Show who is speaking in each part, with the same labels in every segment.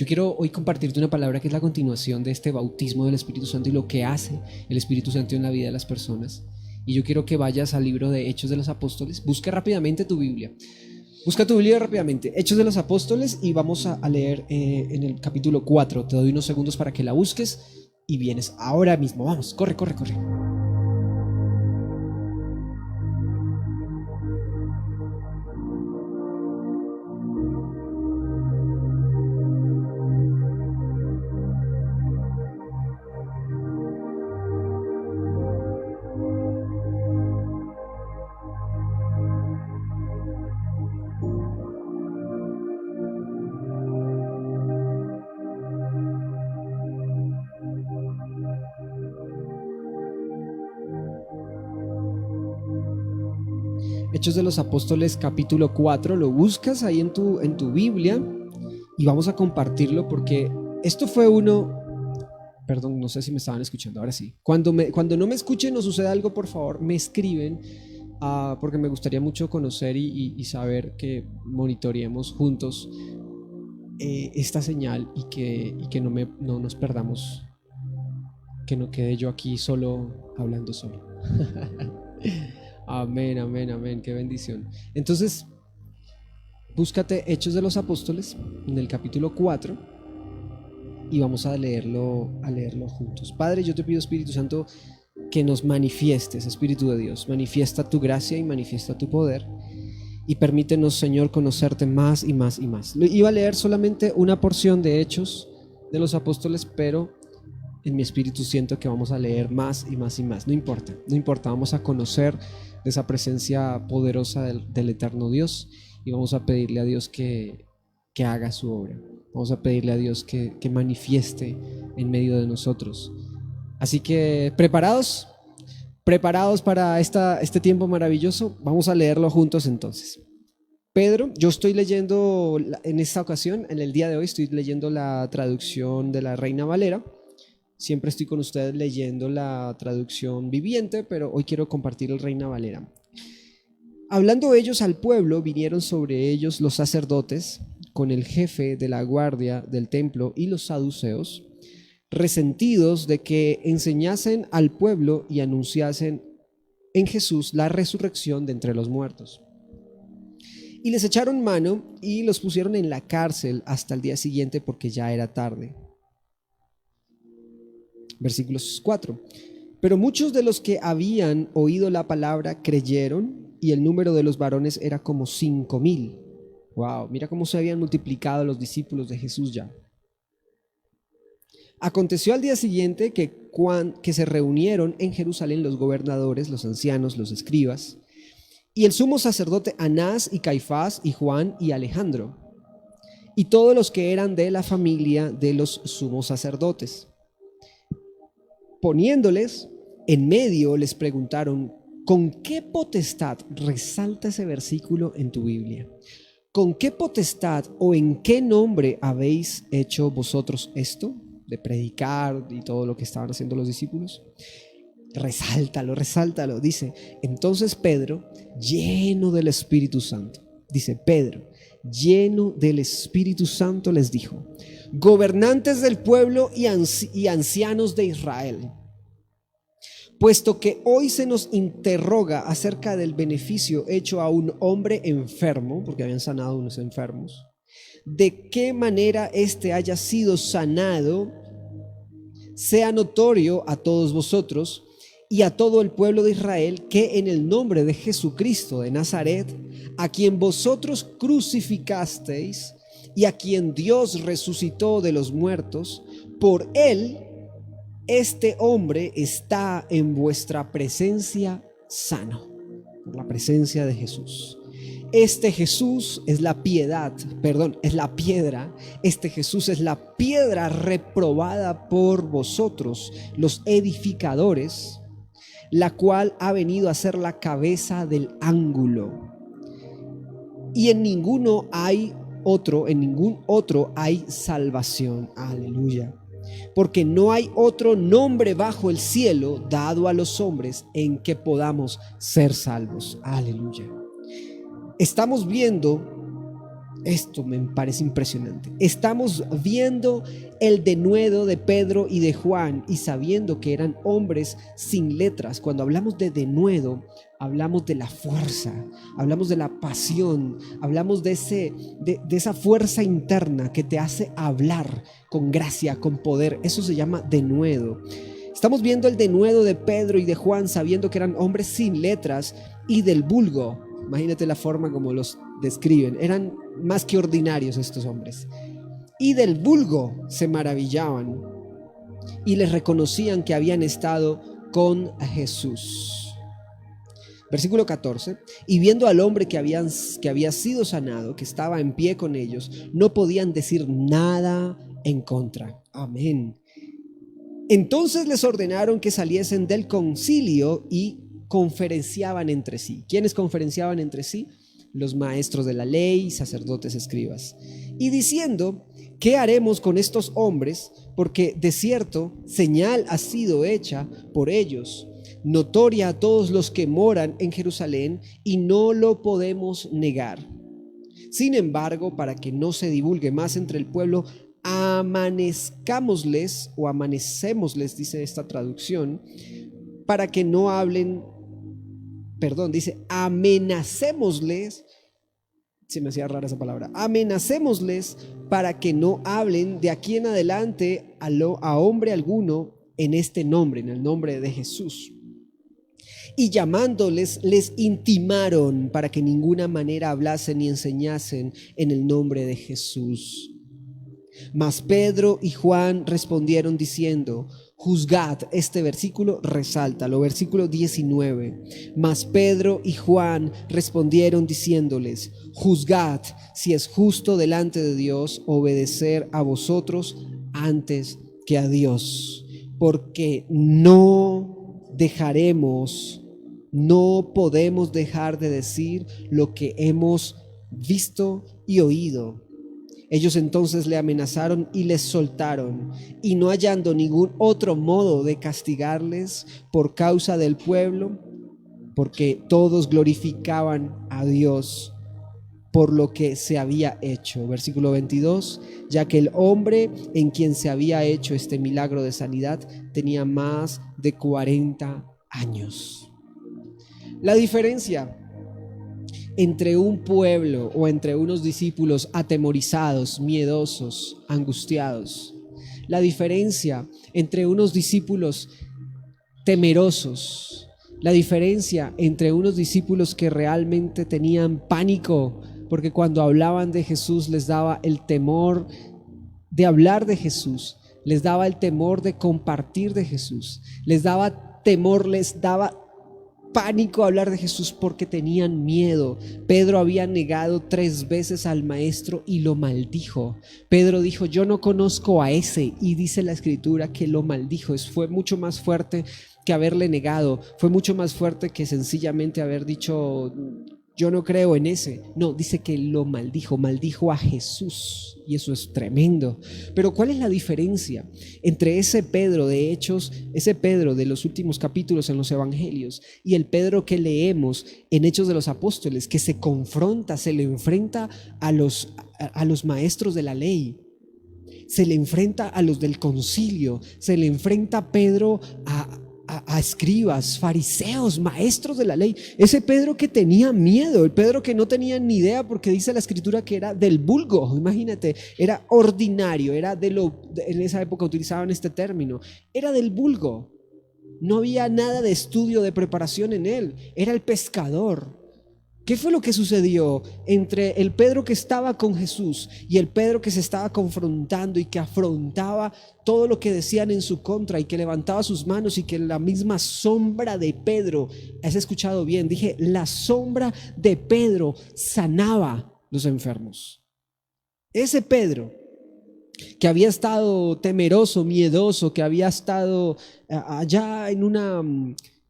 Speaker 1: Yo quiero hoy compartirte una palabra que es la continuación de este bautismo del Espíritu Santo y lo que hace el Espíritu Santo en la vida de las personas. Y yo quiero que vayas al libro de Hechos de los Apóstoles. Busca rápidamente tu Biblia. Busca tu Biblia rápidamente. Hechos de los Apóstoles, y vamos a leer en el capítulo 4. Te doy unos segundos para que la busques y vienes ahora mismo. Vamos, corre, corre, corre. Hechos de los Apóstoles capítulo 4, lo buscas ahí en tu Biblia y vamos a compartirlo porque esto fue perdón, no sé si me estaban escuchando, ahora sí. Cuando no me escuchen o suceda algo, por favor, me escriben, porque me gustaría mucho conocer y saber que monitoreemos juntos esta señal y que no nos perdamos, que no quede yo aquí solo hablando solo. Amén, amén, amén, qué bendición. Entonces, búscate Hechos de los Apóstoles en el capítulo 4 y vamos a leerlo juntos. Padre, yo te pido, Espíritu Santo, que nos manifiestes, Espíritu de Dios, manifiesta tu gracia y manifiesta tu poder y permítenos, Señor, conocerte más y más y más. Iba a leer solamente una porción de Hechos de los Apóstoles, pero en mi espíritu siento que vamos a leer más y más y más. No importa, vamos a conocer de esa presencia poderosa del eterno Dios y vamos a pedirle a Dios que haga su obra. Vamos a pedirle a Dios que manifieste en medio de nosotros. Así que, ¿preparados para este tiempo maravilloso? Vamos a leerlo juntos entonces. Pedro, yo estoy leyendo en esta ocasión, en el día de hoy, estoy leyendo la traducción de la Reina Valera. Siempre estoy con ustedes leyendo la traducción viviente, pero hoy quiero compartir el Reina Valera. Hablando ellos al pueblo, vinieron sobre ellos los sacerdotes, con el jefe de la guardia del templo y los saduceos, resentidos de que enseñasen al pueblo y anunciasen en Jesús la resurrección de entre los muertos. Y les echaron mano y los pusieron en la cárcel hasta el día siguiente porque ya era tarde. Versículos 4. Pero muchos de los que habían oído la palabra creyeron, y el número de los varones era como 5,000. Wow, mira cómo se habían multiplicado los discípulos de Jesús ya. Aconteció al día siguiente que se reunieron en Jerusalén los gobernadores, los ancianos, los escribas, y el sumo sacerdote Anás y Caifás y Juan y Alejandro, y todos los que eran de la familia de los sumos sacerdotes. Poniéndoles en medio, les preguntaron: ¿con qué potestad? Resalta ese versículo en tu Biblia. ¿Con qué potestad o en qué nombre habéis hecho vosotros esto? De predicar y todo lo que estaban haciendo los discípulos. Resáltalo. Dice, entonces Pedro, lleno del Espíritu Santo, lleno del Espíritu Santo, les dijo: gobernantes del pueblo y ancianos de Israel, puesto que hoy se nos interroga acerca del beneficio hecho a un hombre enfermo, porque habían sanado a unos enfermos, de qué manera éste haya sido sanado, sea notorio a todos vosotros y a todo el pueblo de Israel que en el nombre de Jesucristo de Nazaret, a quien vosotros crucificasteis y a quien Dios resucitó de los muertos, por él este hombre está en vuestra presencia sano, por la presencia de Jesús. Este Jesús es la piedra. Este Jesús es la piedra reprobada por vosotros, los edificadores, la cual ha venido a ser la cabeza del ángulo. Y en ningún otro hay salvación. Aleluya. Porque no hay otro nombre bajo el cielo dado a los hombres en que podamos ser salvos. Aleluya. Estamos viendo Esto me parece impresionante. Estamos viendo el denuedo de Pedro y de Juan y sabiendo que eran hombres sin letras. Cuando hablamos de denuedo, hablamos de la fuerza, hablamos de la pasión, hablamos de esa fuerza interna que te hace hablar con gracia, con poder. Eso se llama denuedo. Estamos viendo el denuedo de Pedro y de Juan sabiendo que eran hombres sin letras y del vulgo. Imagínate la forma como los describen. Eran más que ordinarios estos hombres. Y del vulgo se maravillaban y les reconocían que habían estado con Jesús. Versículo 14. Y viendo al hombre que había sido sanado, que estaba en pie con ellos, no podían decir nada en contra. Amén. Entonces les ordenaron que saliesen del concilio y conferenciaban entre sí. ¿Quiénes conferenciaban entre sí? Los maestros de la ley, sacerdotes, escribas. Y diciendo, ¿qué haremos con estos hombres? Porque de cierto, señal ha sido hecha por ellos, notoria a todos los que moran en Jerusalén, y no lo podemos negar. Sin embargo, para que no se divulgue más entre el pueblo, amanezcámosles, o amanecémosles, dice esta traducción, para que no hablen, dice amenacémosles, se me hacía rara esa palabra, amenacémosles para que no hablen de aquí en adelante a hombre alguno en este nombre, en el nombre de Jesús. Y llamándoles, les intimaron para que en ninguna manera hablasen ni enseñasen en el nombre de Jesús. Mas Pedro y Juan respondieron diciendo, juzgad, este versículo resáltalo, versículo 19. Mas Pedro y Juan respondieron diciéndoles, juzgad si es justo delante de Dios obedecer a vosotros antes que a Dios, porque no podemos dejar de decir lo que hemos visto y oído. Ellos entonces le amenazaron y les soltaron, y no hallando ningún otro modo de castigarles por causa del pueblo, porque todos glorificaban a Dios por lo que se había hecho. Versículo 22, ya que el hombre en quien se había hecho este milagro de sanidad tenía más de 40 años. La diferencia entre un pueblo o entre unos discípulos atemorizados, miedosos, angustiados, la diferencia entre unos discípulos temerosos, la diferencia entre unos discípulos que realmente tenían pánico, porque cuando hablaban de Jesús les daba el temor de hablar de Jesús, les daba el temor de compartir de Jesús, les daba temor, les daba pánico hablar de Jesús porque tenían miedo. Pedro había negado 3 veces al maestro y lo maldijo. Pedro dijo, yo no conozco a ese, y dice la escritura que lo maldijo. Fue mucho más fuerte que haberle negado, fue mucho más fuerte que sencillamente haber dicho, yo no creo en ese. No, dice que lo maldijo a Jesús, y eso es tremendo. Pero ¿cuál es la diferencia entre ese Pedro de Hechos, ese Pedro de los últimos capítulos en los evangelios, y el Pedro que leemos en Hechos de los Apóstoles, que se le enfrenta a los maestros de la ley, se le enfrenta a los del concilio, se le enfrenta a Pedro a escribas, fariseos, maestros de la ley? Ese Pedro que tenía miedo, el Pedro que no tenía ni idea, porque dice la escritura que era del vulgo, imagínate, era ordinario, en esa época utilizaban este término, era del vulgo, no había nada de estudio, de preparación en él, era el pescador. ¿Qué fue lo que sucedió entre el Pedro que estaba con Jesús y el Pedro que se estaba confrontando y que afrontaba todo lo que decían en su contra y que levantaba sus manos, y que la misma sombra de Pedro, has escuchado bien, dije, la sombra de Pedro sanaba los enfermos? Ese Pedro que había estado temeroso, miedoso, que había estado allá en una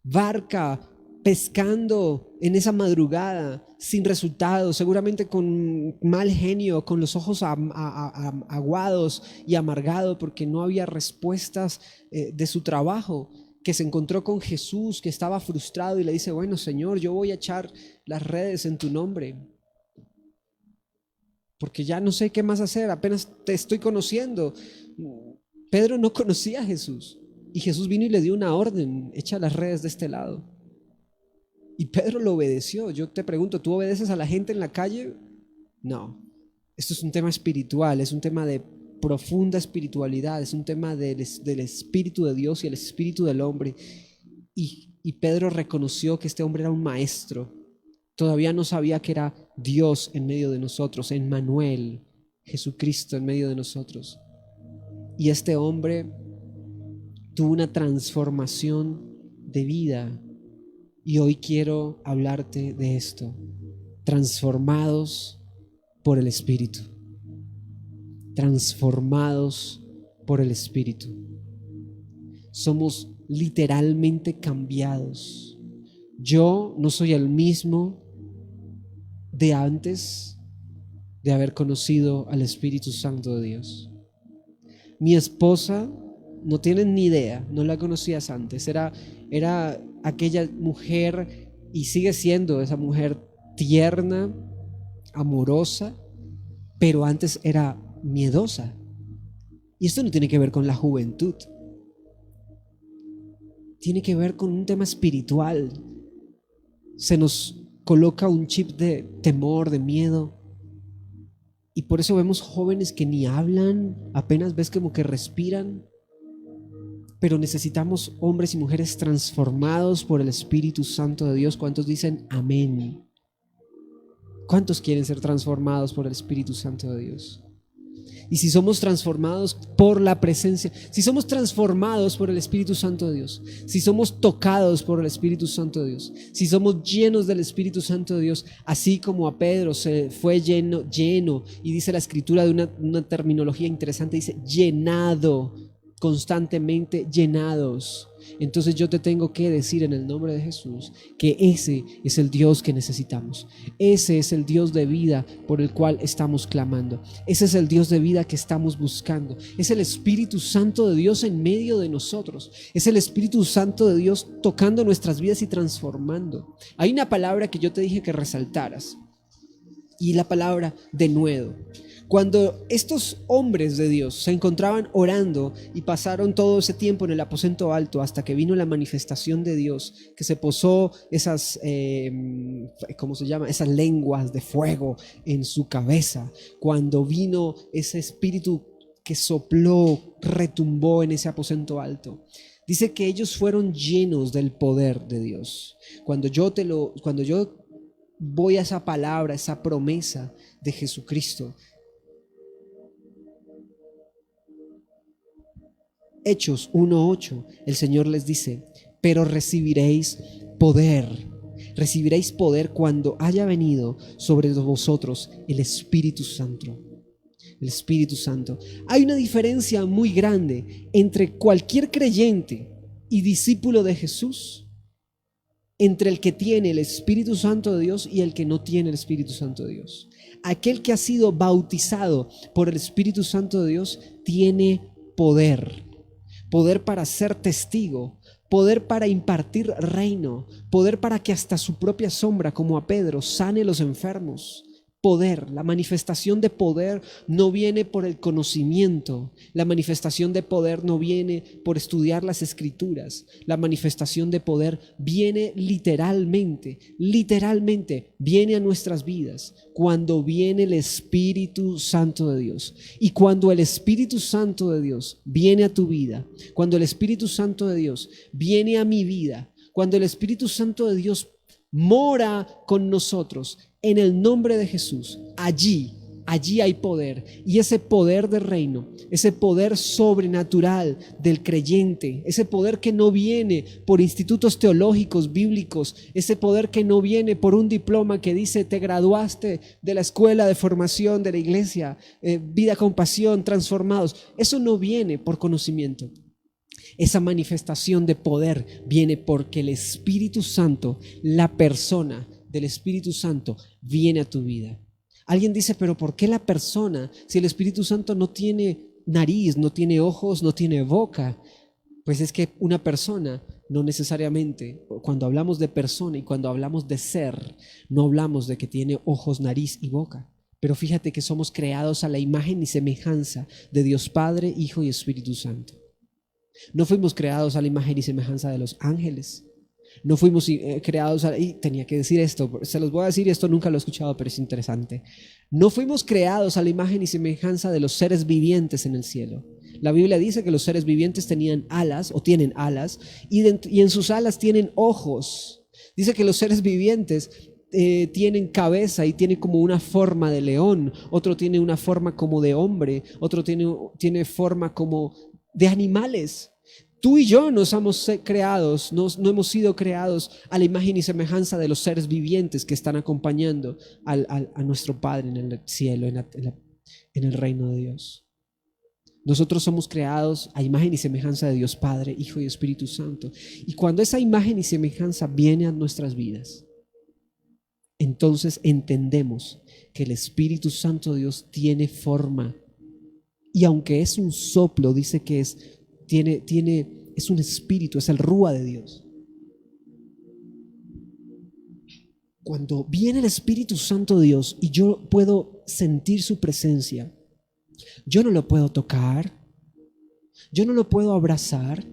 Speaker 1: barca pescando en esa madrugada sin resultado, seguramente con mal genio, con los ojos aguados y amargado porque no había respuestas de su trabajo, que se encontró con Jesús, que estaba frustrado y le dice, bueno, Señor, yo voy a echar las redes en tu nombre. porque ya no sé qué más hacer, apenas te estoy conociendo. Pedro no conocía a Jesús y Jesús vino y le dio una orden: echa las redes de este lado. Y Pedro lo obedeció. Yo te pregunto, ¿tú obedeces a la gente en la calle? No. Esto es un tema espiritual, es un tema de profunda espiritualidad, es un tema del Espíritu de Dios y el Espíritu del hombre. Y Pedro reconoció que este hombre era un maestro. Todavía no sabía que era Dios en medio de nosotros, Emmanuel, Jesucristo en medio de nosotros. Y este hombre tuvo una transformación de vida. Y hoy quiero hablarte de esto: transformados por el Espíritu. Transformados por el Espíritu. Somos literalmente cambiados. Yo no soy el mismo de antes de haber conocido al Espíritu Santo de Dios. Mi esposa, no tienen ni idea, no la conocías antes, era aquella mujer, y sigue siendo esa mujer tierna, amorosa, pero antes era miedosa. Y esto no tiene que ver con la juventud, tiene que ver con un tema espiritual. Se nos coloca un chip de temor, de miedo, y por eso vemos jóvenes que ni hablan, apenas ves como que respiran. Pero necesitamos hombres y mujeres transformados por el Espíritu Santo de Dios. ¿Cuántos dicen amén? ¿Cuántos quieren ser transformados por el Espíritu Santo de Dios? Y si somos transformados por la presencia, si somos transformados por el Espíritu Santo de Dios, si somos tocados por el Espíritu Santo de Dios, si somos llenos del Espíritu Santo de Dios, así como a Pedro se fue lleno, y dice la Escritura de una terminología interesante, dice llenado, constantemente llenados. Entonces yo te tengo que decir en el nombre de Jesús que ese es el Dios que necesitamos. Ese es el Dios de vida por el cual estamos clamando. Ese es el Dios de vida que estamos buscando. Es el Espíritu Santo de Dios en medio de nosotros. Es el Espíritu Santo de Dios tocando nuestras vidas y transformando. Hay una palabra que yo te dije que resaltaras, y la palabra denuedo. Cuando estos hombres de Dios se encontraban orando y pasaron todo ese tiempo en el aposento alto hasta que vino la manifestación de Dios, que se posó esas, ¿cómo se llama? Esas lenguas de fuego en su cabeza, cuando vino ese espíritu que sopló, retumbó en ese aposento alto. Dice que ellos fueron llenos del poder de Dios. Cuando yo voy a esa palabra, esa promesa de Jesucristo, Hechos 1:8, el Señor les dice: pero recibiréis poder cuando haya venido sobre vosotros el Espíritu Santo. El Espíritu Santo. Hay una diferencia muy grande entre cualquier creyente y discípulo de Jesús, entre el que tiene el Espíritu Santo de Dios y el que no tiene el Espíritu Santo de Dios. Aquel que ha sido bautizado por el Espíritu Santo de Dios tiene poder para ser testigo, poder para impartir reino, poder para que hasta su propia sombra, como a Pedro, sane los enfermos. Poder, la manifestación de poder no viene por el conocimiento, la manifestación de poder no viene por estudiar las escrituras, la manifestación de poder viene literalmente viene a nuestras vidas cuando viene el Espíritu Santo de Dios. Y cuando el Espíritu Santo de Dios viene a tu vida, cuando el Espíritu Santo de Dios viene a mi vida, cuando el Espíritu Santo de Dios mora con nosotros, en el nombre de Jesús, allí hay poder, y ese poder del reino, ese poder sobrenatural del creyente, ese poder que no viene por institutos teológicos bíblicos, ese poder que no viene por un diploma que dice te graduaste de la escuela de formación de la iglesia, Vida con Pasión, Transformados. Eso no viene por conocimiento. Esa manifestación de poder viene porque el Espíritu Santo, la persona del Espíritu Santo, viene a tu vida. Alguien dice, pero ¿por qué la persona? Si el Espíritu Santo no tiene nariz, no tiene ojos, no tiene boca. Pues es que una persona no necesariamente, cuando hablamos de persona y cuando hablamos de ser, no hablamos de que tiene ojos, nariz y boca. Pero fíjate que somos creados a la imagen y semejanza de Dios Padre, Hijo y Espíritu Santo. No fuimos creados a la imagen y semejanza de los ángeles. No fuimos creados y tenía que decir esto, se los voy a decir, esto nunca lo he escuchado, pero es interesante. No fuimos creados a la imagen y semejanza de los seres vivientes en el cielo. La Biblia dice que los seres vivientes tenían alas o tienen alas y en sus alas tienen ojos. Dice que los seres vivientes tienen cabeza y tiene como una forma de león, otro tiene una forma como de hombre, otro tiene forma como de animales. Tú y yo no hemos sido creados a la imagen y semejanza de los seres vivientes que están acompañando a nuestro Padre en el cielo, en el reino de Dios. Nosotros somos creados a imagen y semejanza de Dios Padre, Hijo y Espíritu Santo. Y cuando esa imagen y semejanza viene a nuestras vidas, entonces entendemos que el Espíritu Santo de Dios tiene forma. Y aunque es un soplo, dice que es un espíritu, es el Rúa de Dios. Cuando viene el Espíritu Santo de Dios y yo puedo sentir su presencia, yo no lo puedo tocar, yo no lo puedo abrazar,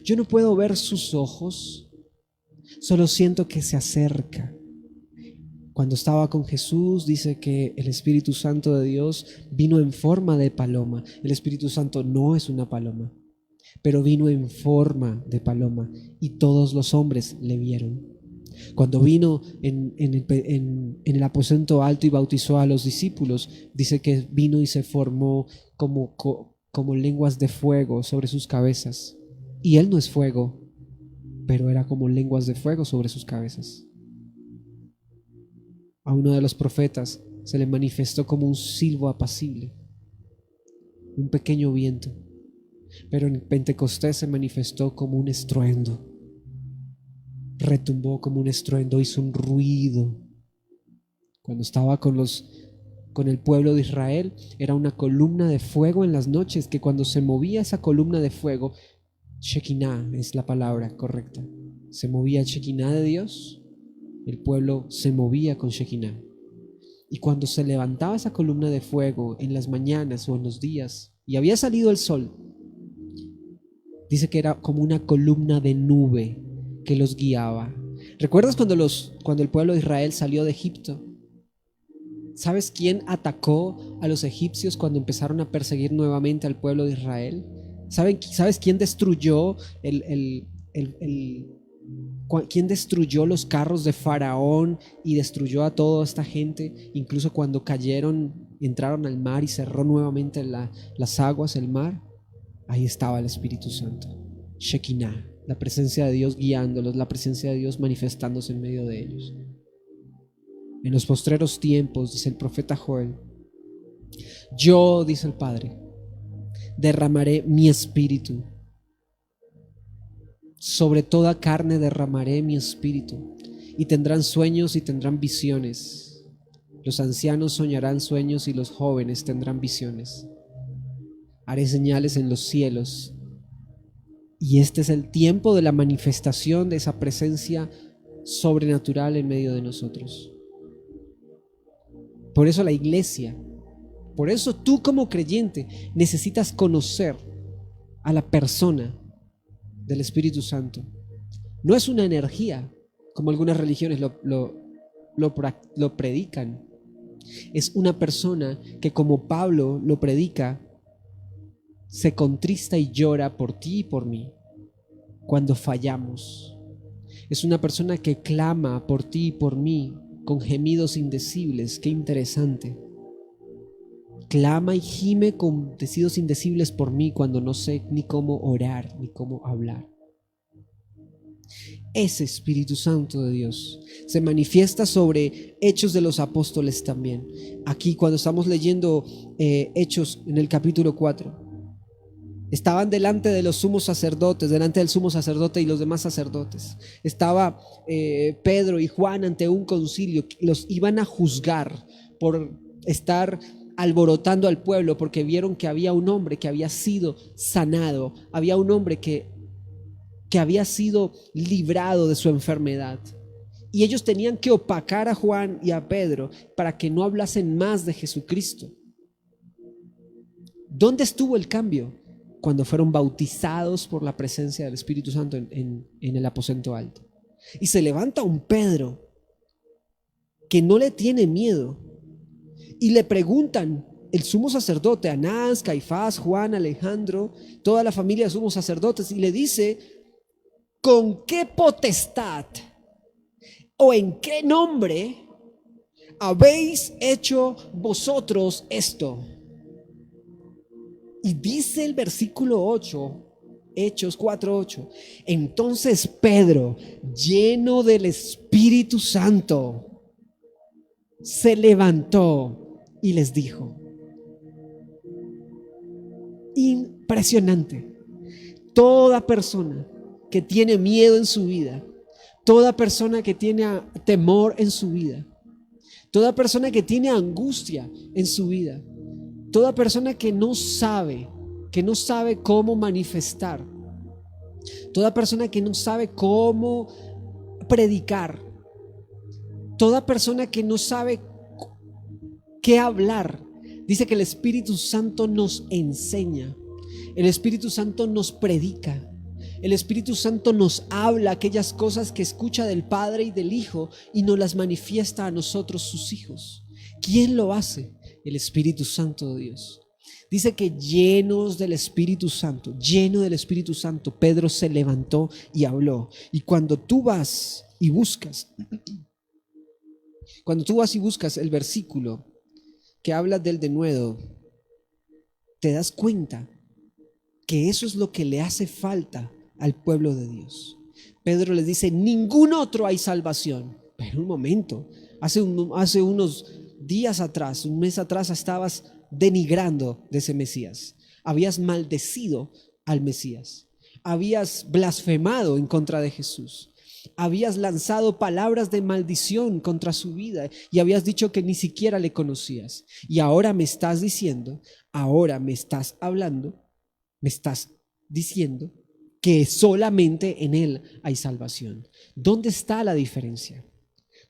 Speaker 1: yo no puedo ver sus ojos, solo siento que se acerca. Cuando estaba con Jesús, dice que el Espíritu Santo de Dios vino en forma de paloma. El Espíritu Santo no es una paloma, pero vino en forma de paloma y todos los hombres le vieron. Cuando vino en el aposento alto y bautizó a los discípulos, dice que vino y se formó como lenguas de fuego sobre sus cabezas. Y él no es fuego, pero era como lenguas de fuego sobre sus cabezas. A uno de los profetas se le manifestó como un silbo apacible, un pequeño viento, pero en Pentecostés se manifestó como un estruendo, retumbó como un estruendo, hizo un ruido. Cuando estaba con el pueblo de Israel, era una columna de fuego en las noches, que cuando se movía esa columna de fuego, Shekinah es la palabra correcta, se movía el Shekinah de Dios. El pueblo se movía con Shekinah. Y cuando se levantaba esa columna de fuego en las mañanas o en los días y había salido el sol, dice que era como una columna de nube que los guiaba. ¿Recuerdas cuando el pueblo de Israel salió de Egipto? ¿Sabes quién atacó a los egipcios cuando empezaron a perseguir nuevamente al pueblo de Israel? ¿Sabes quién destruyó quién destruyó los carros de Faraón y destruyó a toda esta gente? Incluso cuando cayeron, entraron al mar y cerró nuevamente las aguas, el mar. Ahí estaba el Espíritu Santo, Shekinah, la presencia de Dios guiándolos, la presencia de Dios manifestándose en medio de ellos. En los postreros tiempos, dice el profeta Joel, yo, dice el Padre, derramaré mi espíritu. Sobre toda carne derramaré mi espíritu, y tendrán sueños y tendrán visiones. Los ancianos soñarán sueños y los jóvenes tendrán visiones. Haré señales en los cielos. Y este es el tiempo de la manifestación de esa presencia sobrenatural en medio de nosotros. Por eso la iglesia, por eso tú como creyente necesitas conocer a la persona del Espíritu Santo. No es una energía, como algunas religiones lo predican. Es una persona que, como Pablo lo predica, se contrista y llora por ti y por mí cuando fallamos. Es una persona que clama por ti y por mí con gemidos indecibles. Qué interesante. Clama y gime con gemidos indecibles por mí cuando no sé ni cómo orar ni cómo hablar. Ese Espíritu Santo de Dios se manifiesta sobre Hechos de los Apóstoles también. Aquí cuando estamos leyendo Hechos en el capítulo 4, estaban delante de los sumos sacerdotes, delante del sumo sacerdote y los demás sacerdotes. Estaba Pedro y Juan ante un concilio. Los iban a juzgar por estar alborotando al pueblo, porque vieron que había un hombre que había sido sanado, había un hombre que había sido librado de su enfermedad. Y ellos tenían que opacar a Juan y a Pedro para que no hablasen más de Jesucristo. ¿Dónde estuvo el cambio? Cuando fueron bautizados por la presencia del Espíritu Santo en el aposento alto. Y se levanta un Pedro que no le tiene miedo. Y le preguntan el sumo sacerdote, Anás, Caifás, Juan, Alejandro, toda la familia de sumos sacerdotes, y le dice: ¿con qué potestad o en qué nombre habéis hecho vosotros esto? Y dice el versículo 8, Hechos 4:8, entonces Pedro, lleno del Espíritu Santo, se levantó y les dijo. Impresionante. Toda persona que tiene miedo en su vida, toda persona que tiene temor en su vida, toda persona que tiene angustia en su vida, toda persona que no sabe cómo manifestar, toda persona que no sabe cómo predicar, toda persona que no sabe qué hablar, dice que el Espíritu Santo nos enseña, el Espíritu Santo nos predica, el Espíritu Santo nos habla aquellas cosas que escucha del Padre y del Hijo y nos las manifiesta a nosotros, sus hijos. ¿Quién lo hace? El Espíritu Santo de Dios. Dice que lleno del Espíritu Santo, Pedro se levantó y habló. Y cuando tú vas y buscas el versículo que habla del denuedo, te das cuenta que eso es lo que le hace falta al pueblo de Dios. Pedro les dice: ningún otro hay salvación. Pero un momento, hace unos días atrás, un mes atrás, estabas denigrando de ese Mesías, habías maldecido al Mesías, habías blasfemado en contra de Jesús, habías lanzado palabras de maldición contra su vida y habías dicho que ni siquiera le conocías. Y ahora me estás diciendo, ahora me estás hablando, me estás diciendo que solamente en Él hay salvación. ¿Dónde está la diferencia?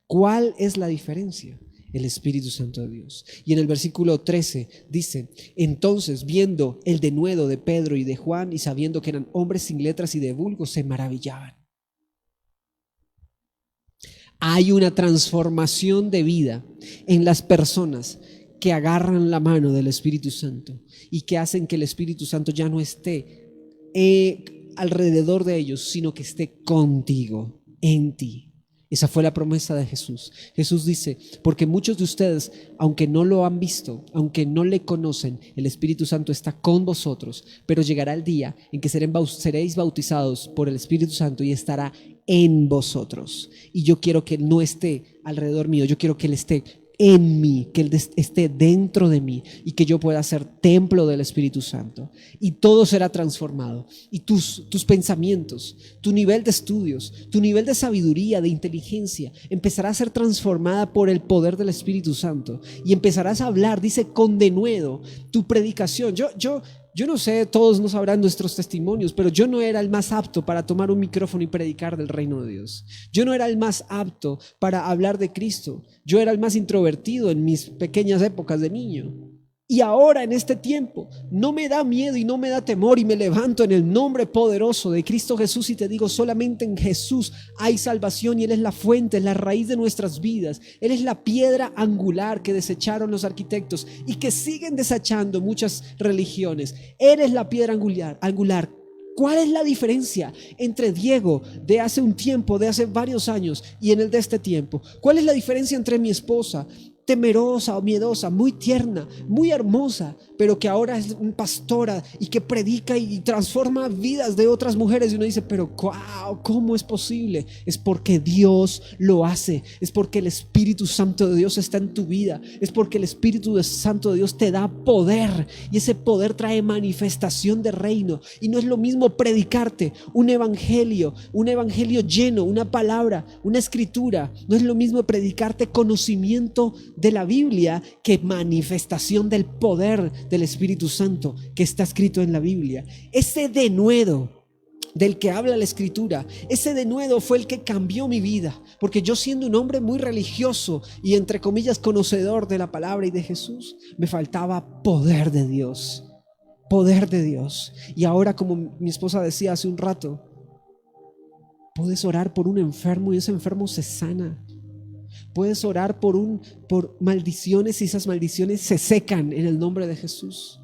Speaker 1: ¿Cuál es la diferencia? El Espíritu Santo de Dios. Y en el versículo 13 dice: entonces, viendo el denuedo de Pedro y de Juan y sabiendo que eran hombres sin letras y de vulgo, se maravillaban. Hay una transformación de vida en las personas que agarran la mano del Espíritu Santo y que hacen que el Espíritu Santo ya no esté alrededor de ellos, sino que esté contigo, en ti. Esa fue la promesa de Jesús. Jesús dice: porque muchos de ustedes, aunque no lo han visto, aunque no le conocen, el Espíritu Santo está con vosotros, pero llegará el día en que seréis bautizados por el Espíritu Santo y estará en vosotros. Y yo quiero que Él no esté alrededor mío, yo quiero que Él esté en mí, que Él esté dentro de mí y que yo pueda ser templo del Espíritu Santo. Y todo será transformado. Y tus pensamientos, tu nivel de estudios, tu nivel de sabiduría, de inteligencia, empezará a ser transformada por el poder del Espíritu Santo. Y empezarás a hablar, dice, con denuedo, tu predicación. Yo no sé, todos no sabrán nuestros testimonios, pero yo no era el más apto para tomar un micrófono y predicar del reino de Dios. Yo no era el más apto para hablar de Cristo. Yo era el más introvertido en mis pequeñas épocas de niño. Y ahora, en este tiempo, no me da miedo y no me da temor y me levanto en el nombre poderoso de Cristo Jesús y te digo: solamente en Jesús hay salvación y Él es la fuente, es la raíz de nuestras vidas. Él es la piedra angular que desecharon los arquitectos y que siguen desechando muchas religiones. Él es la piedra angular. ¿Cuál es la diferencia entre Diego de hace un tiempo, de hace varios años, y en el de este tiempo? ¿Cuál es la diferencia entre mi esposa, temerosa o miedosa, muy tierna, muy hermosa, pero que ahora es una pastora y que predica y transforma vidas de otras mujeres? Y uno dice: pero wow, ¿cómo es posible? Es porque Dios lo hace, es porque el Espíritu Santo de Dios está en tu vida, es porque el Espíritu Santo de Dios te da poder y ese poder trae manifestación de reino. Y no es lo mismo predicarte un evangelio lleno, una palabra, una escritura. No es lo mismo predicarte conocimiento de la Biblia que manifestación del poder del Espíritu Santo que está escrito en la Biblia. Ese denuedo del que habla la Escritura. Ese denuedo fue el que cambió mi vida, porque yo, siendo un hombre muy religioso y entre comillas conocedor de la palabra y de Jesús, me faltaba poder de Dios. Poder de Dios. Y ahora, como mi esposa decía hace un rato, puedes orar por un enfermo y ese enfermo se sana. Puedes orar por maldiciones y esas maldiciones se secan en el nombre de Jesús.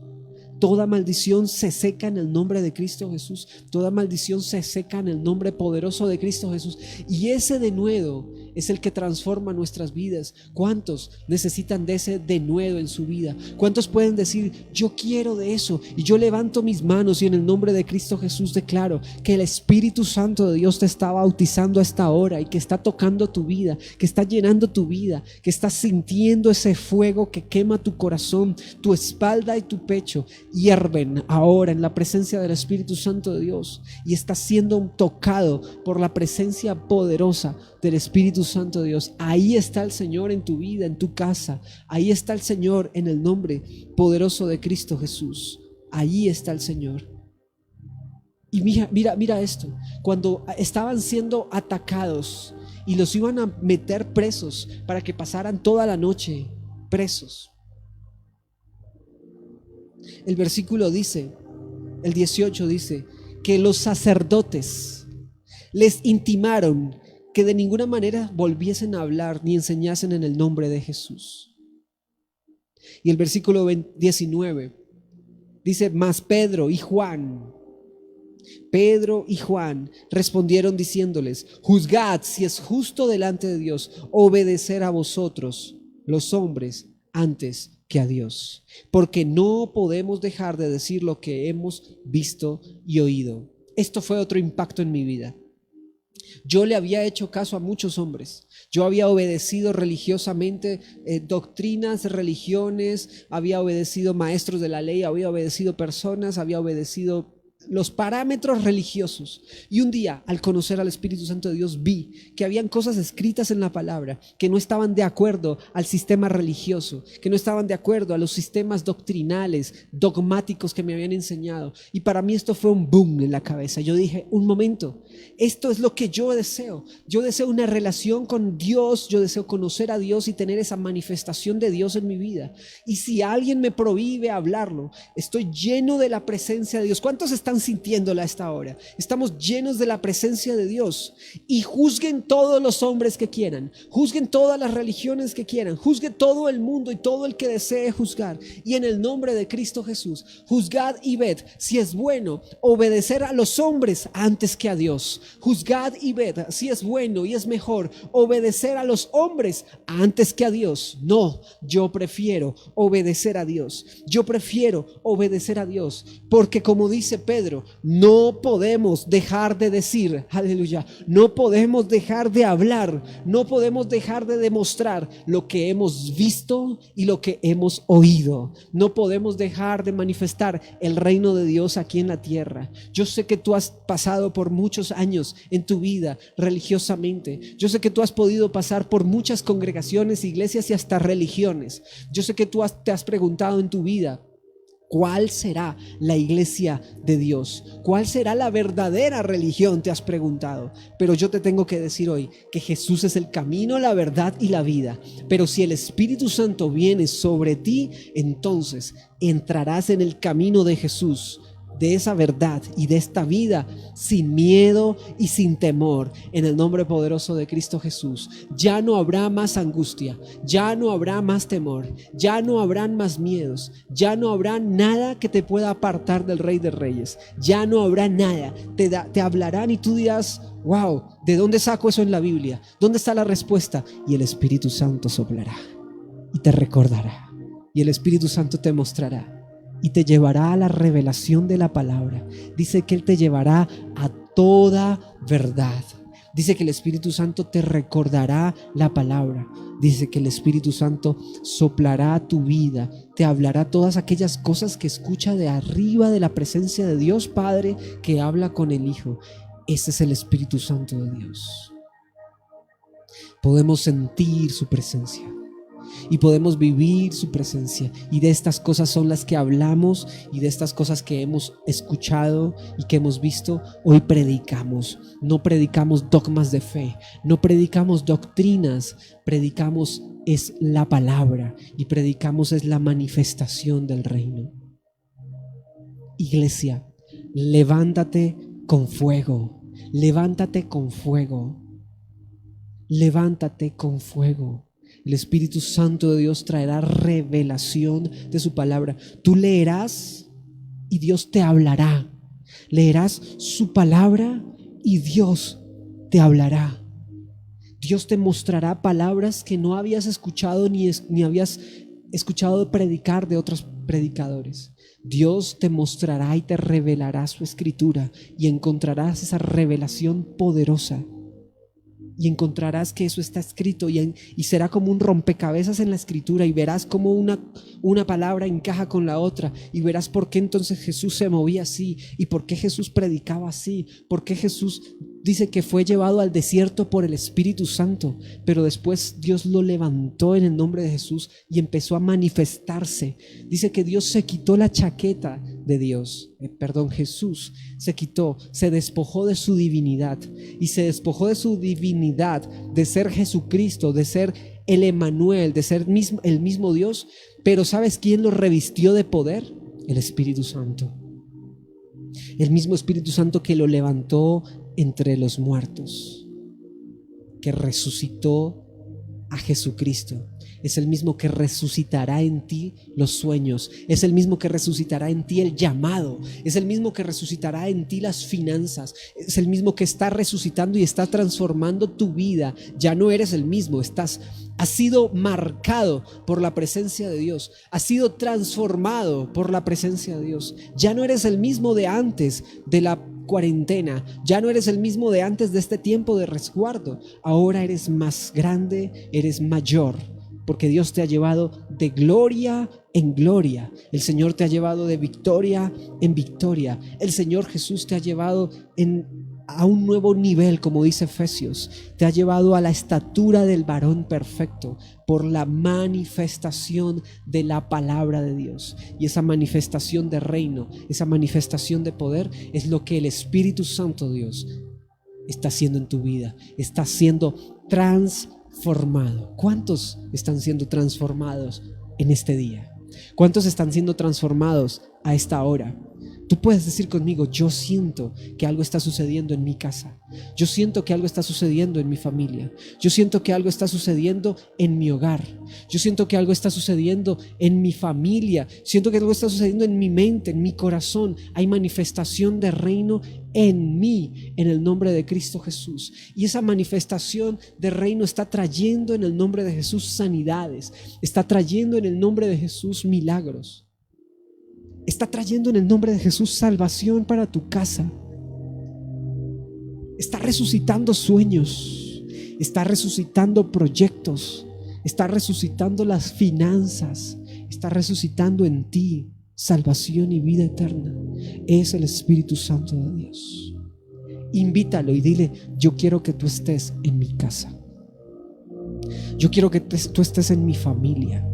Speaker 1: Toda maldición se seca en el nombre de Cristo Jesús. Toda maldición se seca en el nombre poderoso de Cristo Jesús. Y ese denuedo es el que transforma nuestras vidas. ¿Cuántos necesitan de ese denuedo en su vida? ¿Cuántos pueden decir, yo quiero de eso? Y yo levanto mis manos y en el nombre de Cristo Jesús declaro que el Espíritu Santo de Dios te está bautizando a esta hora y que está tocando tu vida, que está llenando tu vida, que estás sintiendo ese fuego que quema tu corazón, tu espalda y tu pecho. Hierven ahora en la presencia del Espíritu Santo de Dios y estás siendo tocado por la presencia poderosa del Espíritu Santo de Dios. Ahí está el Señor en tu vida, en tu casa. Ahí está el Señor en el nombre poderoso de Cristo Jesús. Ahí está el Señor. Y mira esto. Cuando estaban siendo atacados y los iban a meter presos para que pasaran toda la noche presos, el versículo dice, el 18 dice, que los sacerdotes les intimaron que de ninguna manera volviesen a hablar ni enseñasen en el nombre de Jesús. Y el versículo 19 dice, mas Pedro y Juan respondieron diciéndoles, juzgad si es justo delante de Dios obedecer a vosotros, los hombres, antes que a Dios, porque no podemos dejar de decir lo que hemos visto y oído. Esto fue otro impacto en mi vida. Yo le había hecho caso a muchos hombres. Yo había obedecido religiosamente doctrinas, religiones, había obedecido maestros de la ley, había obedecido personas, había obedecido los parámetros religiosos. Y un día, al conocer al Espíritu Santo de Dios, vi que habían cosas escritas en la palabra que no estaban de acuerdo al sistema religioso, que no estaban de acuerdo a los sistemas doctrinales, dogmáticos que me habían enseñado. Y para mí esto fue un boom en la cabeza. Yo dije, un momento, esto es lo que yo deseo. Yo deseo una relación con Dios, yo deseo conocer a Dios y tener esa manifestación de Dios en mi vida. Y si alguien me prohíbe hablarlo, estoy lleno de la presencia de Dios. ¿Cuántos están sintiéndola a esta hora? Estamos llenos de la presencia de Dios. Y juzguen todos los hombres que quieran, juzguen todas las religiones que quieran, juzguen todo el mundo y todo el que desee juzgar. Y en el nombre de Cristo Jesús, juzgad y ved si es bueno obedecer a los hombres antes que a Dios. Juzgad y ved si es bueno y es mejor obedecer a los hombres antes que a Dios. No, yo prefiero obedecer a Dios. Yo prefiero obedecer a Dios, porque como dice Pedro, no podemos dejar de decir, aleluya, no podemos dejar de hablar, no podemos dejar de demostrar lo que hemos visto y lo que hemos oído. No podemos dejar de manifestar el reino de Dios aquí en la tierra. Yo sé que tú has pasado por muchos años en tu vida religiosamente. Yo sé que tú has podido pasar por muchas congregaciones, iglesias y hasta religiones. Yo sé que tú te has preguntado en tu vida, ¿cuál será la iglesia de Dios? ¿Cuál será la verdadera religión? Te has preguntado. Pero yo te tengo que decir hoy que Jesús es el camino, la verdad y la vida. Pero si el Espíritu Santo viene sobre ti, entonces entrarás en el camino de Jesús, de esa verdad y de esta vida sin miedo y sin temor, en el nombre poderoso de Cristo Jesús. Ya no habrá más angustia, ya no habrá más temor, ya no habrán más miedos, ya no habrá nada que te pueda apartar del Rey de Reyes, ya no habrá nada. Te hablarán y tú dirás, wow, ¿de dónde saco eso en la Biblia? ¿Dónde está la respuesta? Y el Espíritu Santo soplará y te recordará, y el Espíritu Santo te mostrará y te llevará a la revelación de la palabra. Dice que Él te llevará a toda verdad. Dice que el Espíritu Santo te recordará la palabra. Dice que el Espíritu Santo soplará a tu vida, te hablará todas aquellas cosas que escucha de arriba de la presencia de Dios Padre que habla con el Hijo. Ese es el Espíritu Santo de Dios. Podemos sentir su presencia. y podemos vivir su presencia. Y de estas cosas son las que hablamos, y de estas cosas que hemos escuchado y que hemos visto, hoy predicamos. No predicamos dogmas de fe, no predicamos doctrinas, predicamos es la palabra, y predicamos es la manifestación del reino. Iglesia, levántate con fuego, levántate con fuego, levántate con fuego. El Espíritu Santo de Dios traerá revelación de su palabra. Tú leerás y Dios te hablará. Leerás su palabra y Dios te hablará. Dios te mostrará palabras que no habías escuchado ni habías escuchado predicar de otros predicadores. Dios te mostrará y te revelará su escritura, y encontrarás esa revelación poderosa. Y encontrarás que eso está escrito y será como un rompecabezas en la escritura, y verás cómo una palabra encaja con la otra, y verás por qué entonces Jesús se movía así, y por qué Jesús predicaba así, por qué Jesús dice que fue llevado al desierto por el Espíritu Santo, pero después Dios lo levantó en el nombre de Jesús y empezó a manifestarse. Dice que Dios se quitó la chaqueta de Jesús se despojó de su divinidad, y se despojó de su divinidad, de ser Jesucristo, de ser el Emanuel, de ser el mismo Dios. Pero ¿sabes quién lo revistió de poder? El Espíritu Santo. El mismo Espíritu Santo que lo levantó entre los muertos, que resucitó a Jesucristo. Es el mismo que resucitará en ti los sueños. Es el mismo que resucitará en ti el llamado. Es el mismo que resucitará en ti las finanzas. Es el mismo que está resucitando y está transformando tu vida. Ya no eres el mismo. Has sido marcado por la presencia de Dios. Has sido transformado por la presencia de Dios. Ya no eres el mismo de antes de la cuarentena. Ya no eres el mismo de antes de este tiempo de resguardo. Ahora eres más grande, eres mayor, porque Dios te ha llevado de gloria en gloria. El Señor te ha llevado de victoria en victoria. El Señor Jesús te ha llevado a un nuevo nivel, como dice Efesios. Te ha llevado a la estatura del varón perfecto por la manifestación de la palabra de Dios. Y esa manifestación de reino, esa manifestación de poder, es lo que el Espíritu Santo de Dios está haciendo en tu vida. Está siendo transformado. ¿Cuántos están siendo transformados en este día? ¿Cuántos están siendo transformados a esta hora? Tú puedes decir conmigo: yo siento que algo está sucediendo en mi casa. Yo siento que algo está sucediendo en mi familia. Yo siento que algo está sucediendo en mi hogar. Yo siento que algo está sucediendo en mi familia. Siento que algo está sucediendo en mi mente, en mi corazón. Hay manifestación de reino en mí, en el nombre de Cristo Jesús. Y esa manifestación de reino está trayendo en el nombre de Jesús sanidades. Está trayendo en el nombre de Jesús milagros. Está trayendo en el nombre de Jesús salvación para tu casa. Está resucitando sueños. Está resucitando proyectos. Está resucitando las finanzas. Está resucitando en ti salvación y vida eterna. Es el Espíritu Santo de Dios. Invítalo y dile: yo quiero que tú estés en mi casa. Yo quiero que tú estés en mi familia.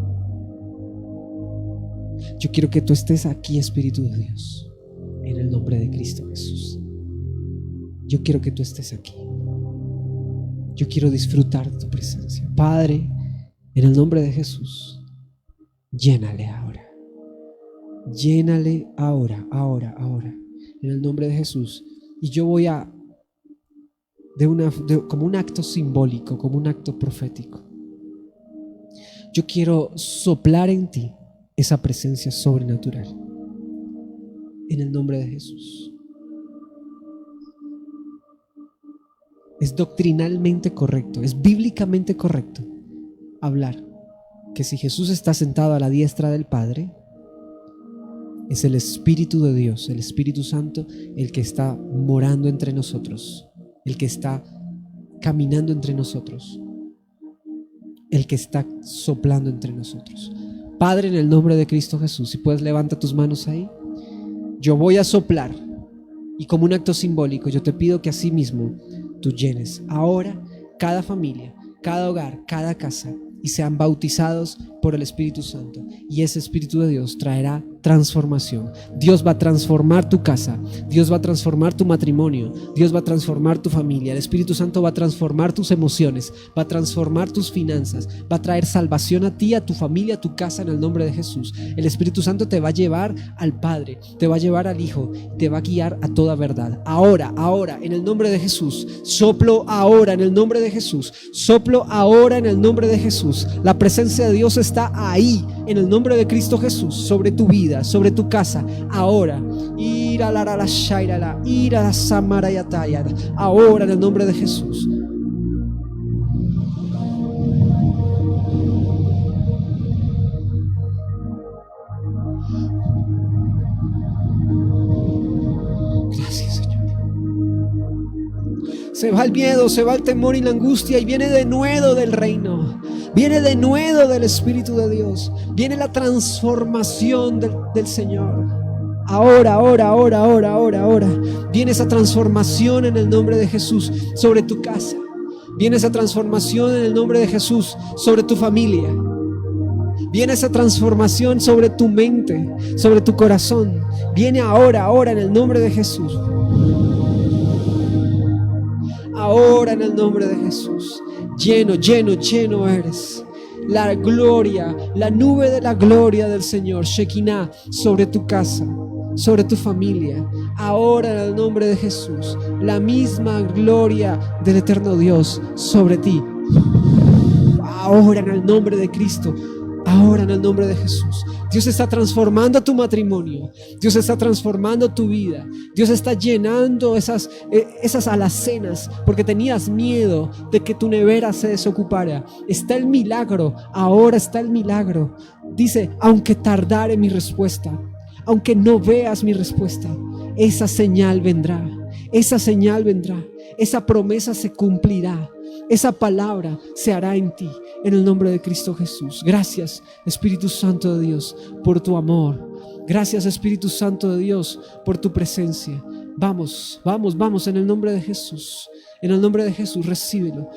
Speaker 1: Yo quiero que tú estés aquí, Espíritu de Dios, en el nombre de Cristo Jesús. Yo quiero que tú estés aquí. Yo quiero disfrutar de tu presencia. Padre, en el nombre de Jesús, llénale ahora. Llénale ahora, en el nombre de Jesús. Y yo voy a, como un acto simbólico, como un acto profético, yo quiero soplar en ti esa presencia sobrenatural, en el nombre de Jesús. Es doctrinalmente correcto, es bíblicamente correcto hablar que si Jesús está sentado a la diestra del Padre, es el Espíritu de Dios, el Espíritu Santo, el que está morando entre nosotros, el que está caminando entre nosotros, el que está soplando entre nosotros. Padre, en el nombre de Cristo Jesús, si puedes, levanta tus manos ahí. Yo voy a soplar, y como un acto simbólico yo te pido que así mismo tú llenes ahora cada familia, cada hogar, cada casa, y sean bautizados por el Espíritu Santo. Y ese Espíritu de Dios traerá transformación. Dios va a transformar tu casa, Dios va a transformar tu matrimonio, Dios va a transformar tu familia. El Espíritu Santo va a transformar tus emociones, va a transformar tus finanzas, va a traer salvación a ti, a tu familia, a tu casa, en el nombre de Jesús. El Espíritu Santo te va a llevar al Padre, te va a llevar al Hijo, te va a guiar a toda verdad. Ahora, en el nombre de Jesús, soplo ahora en el nombre de Jesús, soplo ahora en el nombre de Jesús. La presencia de Dios está ahí, en el nombre de Cristo Jesús, sobre tu vida, sobre tu casa, ahora. Ahora en el nombre de Jesús. Gracias, Señor. Se va el miedo, se va el temor y la angustia, y viene de nuevo del reino, viene de nuevo del Espíritu de Dios, viene la transformación del Señor. Ahora viene esa transformación en el nombre de Jesús sobre tu casa, viene esa transformación en el nombre de Jesús sobre tu familia, viene esa transformación sobre tu mente, sobre tu corazón. Viene ahora en el nombre de Jesús. Ahora en el nombre de Jesús. Lleno eres. La gloria, la nube de la gloria del Señor, Shekinah, sobre tu casa, sobre tu familia. Ahora en el nombre de Jesús. La misma gloria del eterno Dios sobre ti. Ahora en el nombre de Cristo. Ahora en el nombre de Jesús. Dios está transformando tu matrimonio, Dios está transformando tu vida, Dios está llenando esas alacenas, porque tenías miedo de que tu nevera se desocupara. Está el milagro, ahora está el milagro. Dice, aunque tardare mi respuesta, aunque no veas mi respuesta, esa señal vendrá, esa promesa se cumplirá. Esa palabra se hará en ti, en el nombre de Cristo Jesús. Gracias, Espíritu Santo de Dios, por tu amor. Gracias, Espíritu Santo de Dios, por tu presencia. Vamos, en el nombre de Jesús. En el nombre de Jesús, recíbelo.